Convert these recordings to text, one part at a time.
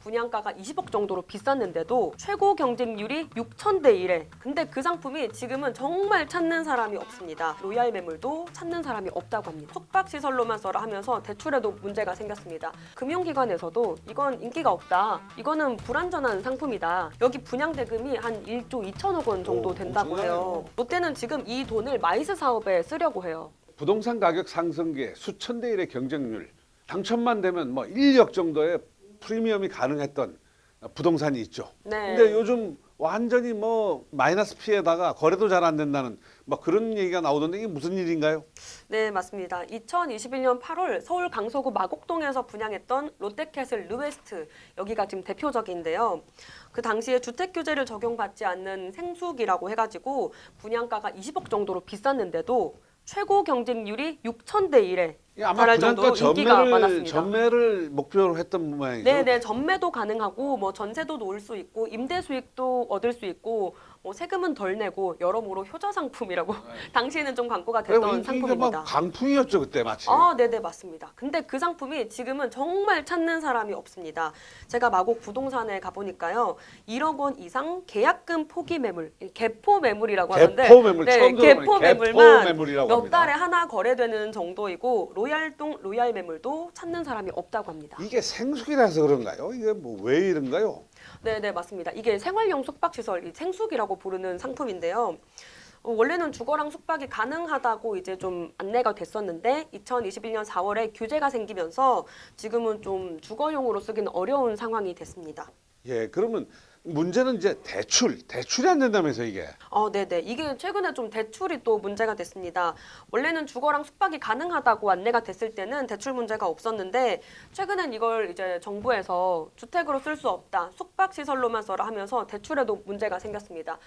분양가가 20억 정도로 비쌌는데도 최고 경쟁률이 6,000대 1에 근데 그 상품이 지금은 정말 찾는 사람이 없습니다. 로얄 매물도 찾는 사람이 없다고 합니다. 숙박시설로만 써라 하면서 대출에도 문제가 생겼습니다. 금융기관에서도 이건 인기가 없다. 이거는 불안전한 상품이다. 여기 분양대금이 한 1조 2천억 원 정도 된다고 해요. 롯데는 지금 이 돈을 마이스 사업에 쓰려고 해요. 부동산 가격 상승기에 수천 대 1의 경쟁률, 당첨만 되면 뭐 1억 정도의 프리미엄이 가능했던 부동산이 있죠. 네. 근데 요즘 완전히 뭐 마이너스 피해다가 거래도 잘 안 된다는 막 그런 얘기가 나오던데 이게 무슨 일인가요? 네, 맞습니다. 2021년 8월 서울 강서구 마곡동에서 분양했던 롯데캐슬 르웨스트 여기가 지금 대표적인데요. 그 당시에 주택 규제를 적용받지 않는 생수기라고 해가지고 분양가가 20억 정도로 비쌌는데도 최고 경쟁률이 6,000대 1에 아마 달할 분양가 정도로 인기가 많았습니다. 전매를 목표로 했던 모양이죠. 네네, 전매도 가능하고 뭐 전세도 놓을 수 있고 임대 수익도 얻을 수 있고 뭐 세금은 덜 내고 여러모로 효자 상품이라고 당시에는 좀 광고가 됐던 인기가 상품입니다. 막 강풍이었죠 그때 마치. 네네, 맞습니다. 근데 그 상품이 지금은 정말 찾는 사람이 없습니다. 제가 마곡 부동산에 가보니까요. 1억 원 이상 계약금 포기 매물, 개포 매물이라고 하는데 개포 매물 네, 처음 개포 들어보네. 매물만 매물이라고 몇 합니다. 달에 하나 거래되는 정도이고 로얄동 로얄 매물도 찾는 사람이 없다고 합니다. 이게 생수기라서 그런가요? 이게 뭐 왜 이런가요? 네네, 맞습니다. 이게 생활용 숙박시설, 이 생숙이라고 부르는 상품인데요. 원래는 주거랑 숙박이 가능하다고 이제 좀 안내가 됐었는데 2021년 4월에 규제가 생기면서 지금은 좀 주거용으로 쓰기는 어려운 상황이 됐습니다. 예, 그러면 문제는 이제 대출이 안 된다면서 이게. 네네. 이게 최근에 좀 대출이 또 문제가 됐습니다. 원래는 주거랑 숙박이 가능하다고 안내가 됐을 때는 대출 문제가 없었는데 최근엔 이걸 이제 정부에서 주택으로 쓸 수 없다. 숙박시설로만 써라 하면서 대출에도 문제가 생겼습니다.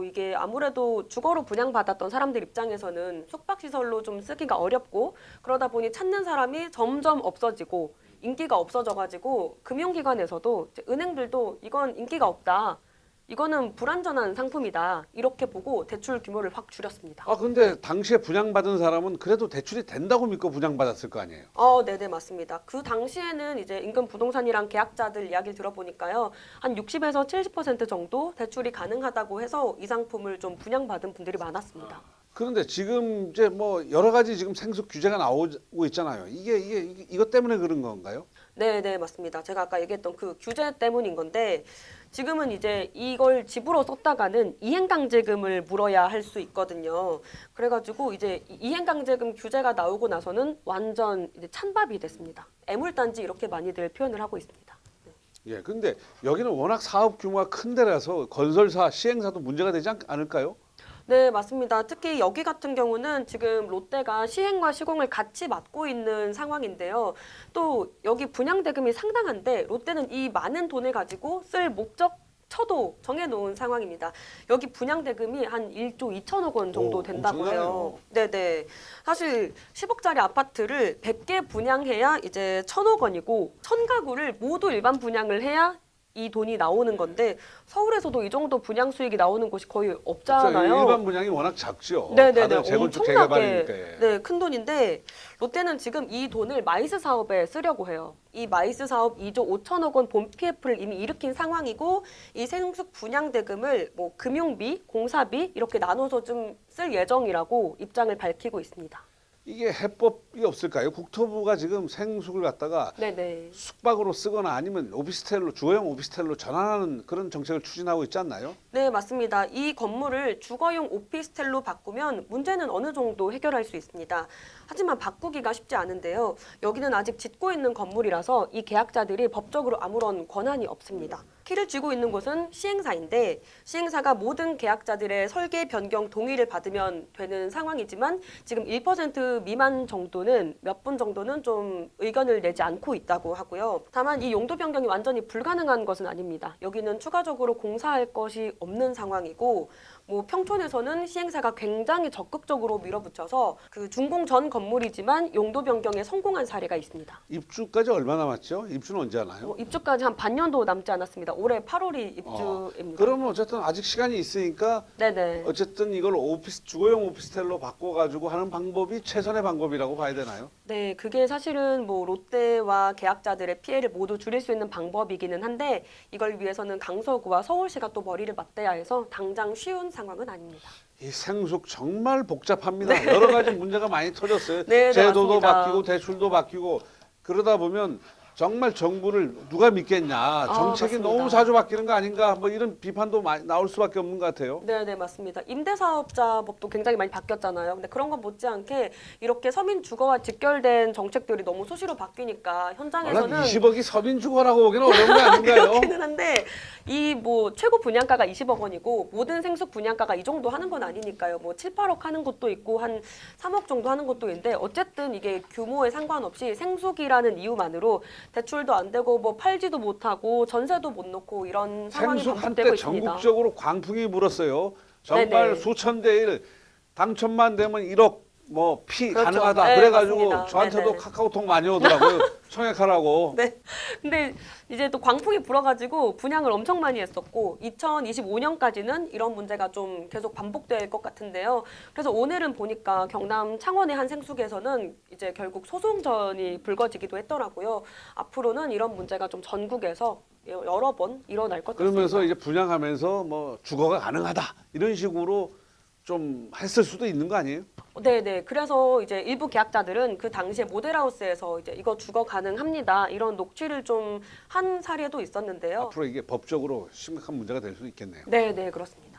이게 아무래도 주거로 분양받았던 사람들 입장에서는 숙박시설로 좀 쓰기가 어렵고 그러다 보니 찾는 사람이 점점 없어지고 인기가 없어져가지고 금융기관에서도 이제 은행들도 이건 인기가 없다. 이거는 불안전한 상품이다. 이렇게 보고 대출 규모를 확 줄였습니다. 근데 당시에 분양받은 사람은 그래도 대출이 된다고 믿고 분양받았을 거 아니에요? 네네, 맞습니다. 그 당시에는 이제 인근 부동산이랑 계약자들 이야기 들어보니까요. 한 60에서 70% 정도 대출이 가능하다고 해서 이 상품을 좀 분양받은 분들이 많았습니다. 그런데 지금 이제 뭐 여러 가지 지금 생수 규제가 나오고 있잖아요. 이것 때문에 그런 건가요? 네, 맞습니다. 제가 아까 얘기했던 그 규제 때문인 건데 지금은 이제 이걸 집으로 썼다가는 이행강제금을 물어야 할 수 있거든요. 그래가지고 이제 이행강제금 규제가 나오고 나서는 완전 이제 찬밥이 됐습니다. 애물단지 이렇게 많이들 표현을 하고 있습니다. 예, 근데 여기는 워낙 사업 규모가 큰 데라서 건설사, 시행사도 문제가 되지 않을까요? 네, 맞습니다. 특히 여기 같은 경우는 지금 롯데가 시행과 시공을 같이 맡고 있는 상황인데요. 또 여기 분양 대금이 상당한데 롯데는 이 많은 돈을 가지고 쓸 목적처도 정해놓은 상황입니다. 여기 분양 대금이 한 1조 2천억 원 정도 된다고 해요. 네네. 사실 10억짜리 아파트를 100개 분양해야 이제 1,000억 원이고 1,000가구를 모두 일반 분양을 해야 이 돈이 나오는 건데 서울에서도 이 정도 분양 수익이 나오는 곳이 거의 없잖아요. 일반 분양이 워낙 작죠. 네네네. 다들 재건축 엄청나게 재개발이니까. 예. 네, 큰 돈인데 롯데는 지금 이 돈을 마이스 사업에 쓰려고 해요. 이 마이스 사업 2조 5천억 원 본 PF를 이미 일으킨 상황이고 이 생숙 분양 대금을 뭐 금융비, 공사비 이렇게 나눠서 좀 쓸 예정이라고 입장을 밝히고 있습니다. 이게 해법이 없을까요? 국토부가 지금 생숙을 갖다가 네네. 숙박으로 쓰거나 아니면 오피스텔로 주거용 오피스텔로 전환하는 그런 정책을 추진하고 있지 않나요? 네, 맞습니다. 이 건물을 주거용 오피스텔로 바꾸면 문제는 어느 정도 해결할 수 있습니다. 하지만 바꾸기가 쉽지 않은데요. 여기는 아직 짓고 있는 건물이라서 이 계약자들이 법적으로 아무런 권한이 없습니다. 키를 쥐고 있는 곳은 시행사인데 시행사가 모든 계약자들의 설계 변경 동의를 받으면 되는 상황이지만 지금 1% 미만 정도는 몇 분 정도는 좀 의견을 내지 않고 있다고 하고요. 다만 이 용도 변경이 완전히 불가능한 것은 아닙니다. 여기는 추가적으로 공사할 것이 없는 상황이고 뭐 평촌에서는 시행사가 굉장히 적극적으로 밀어붙여서 그 준공 전 건물이지만 용도 변경에 성공한 사례가 있습니다. 입주까지 얼마 남았죠? 입주는 언제 하나요? 입주까지 한 반년도 남지 않았습니다. 맞습니다. 올해 8월이 입주입니다. 그러면 어쨌든 아직 시간이 있으니까 네네. 어쨌든 이걸 주거용 오피스텔로 바꿔가지고 하는 방법이 최선의 방법이라고 봐야 되나요? 네, 그게 사실은 뭐 롯데와 계약자들의 피해를 모두 줄일 수 있는 방법이기는 한데 이걸 위해서는 강서구와 서울시가 또 머리를 맞대야 해서 당장 쉬운 상황은 아닙니다. 이 생숙 정말 복잡합니다. 여러 가지 문제가 많이 터졌어요. 네, 제도도 맞습니다. 바뀌고 대출도 바뀌고 그러다 보면 정말 정부를 누가 믿겠냐. 정책이 맞습니다. 너무 자주 바뀌는 거 아닌가. 뭐 이런 비판도 많이 나올 수밖에 없는 것 같아요. 네, 맞습니다. 임대사업자법도 굉장히 많이 바뀌었잖아요. 근데 그런 것 못지않게 이렇게 서민 주거와 직결된 정책들이 너무 수시로 바뀌니까 워낙 현장에서는 20억이 서민 주거라고 보기는 어려운 거 아닌가요? 그렇기는 한데 이 뭐 최고 분양가가 20억 원이고 모든 생수 분양가가 이 정도 하는 건 아니니까요. 뭐 7, 8억 하는 곳도 있고 한 3억 정도 하는 곳도 있는데 어쨌든 이게 규모에 상관없이 생수기라는 이유만으로 대출도 안 되고 뭐 팔지도 못하고 전세도 못 놓고 이런 상황이 생숙 반복되고 한때 있습니다. 전국적으로 광풍이 불었어요. 정말 네네. 수천 대 일 당첨만 되면 1억 뭐 피 그렇죠. 가능하다. 네, 그래가지고 맞습니다. 저한테도 네네. 카카오톡 많이 오더라고요. 청약하라고. 네. 근데 이제 또 광풍이 불어가지고 분양을 엄청 많이 했었고 2025년까지는 이런 문제가 좀 계속 반복될 것 같은데요. 그래서 오늘은 보니까 경남 창원의 한 생수기에서는 이제 결국 소송전이 불거지기도 했더라고요. 앞으로는 이런 문제가 좀 전국에서 여러 번 일어날 것 같습니다. 그러면서 이제 분양하면서 뭐 주거가 가능하다 이런 식으로 좀 했을 수도 있는 거 아니에요? 네네. 그래서 이제 일부 계약자들은 그 당시에 모델하우스에서 이제 이거 주거 가능합니다. 이런 녹취를 좀 한 사례도 있었는데요. 앞으로 이게 법적으로 심각한 문제가 될 수 있겠네요. 네네, 그렇습니다.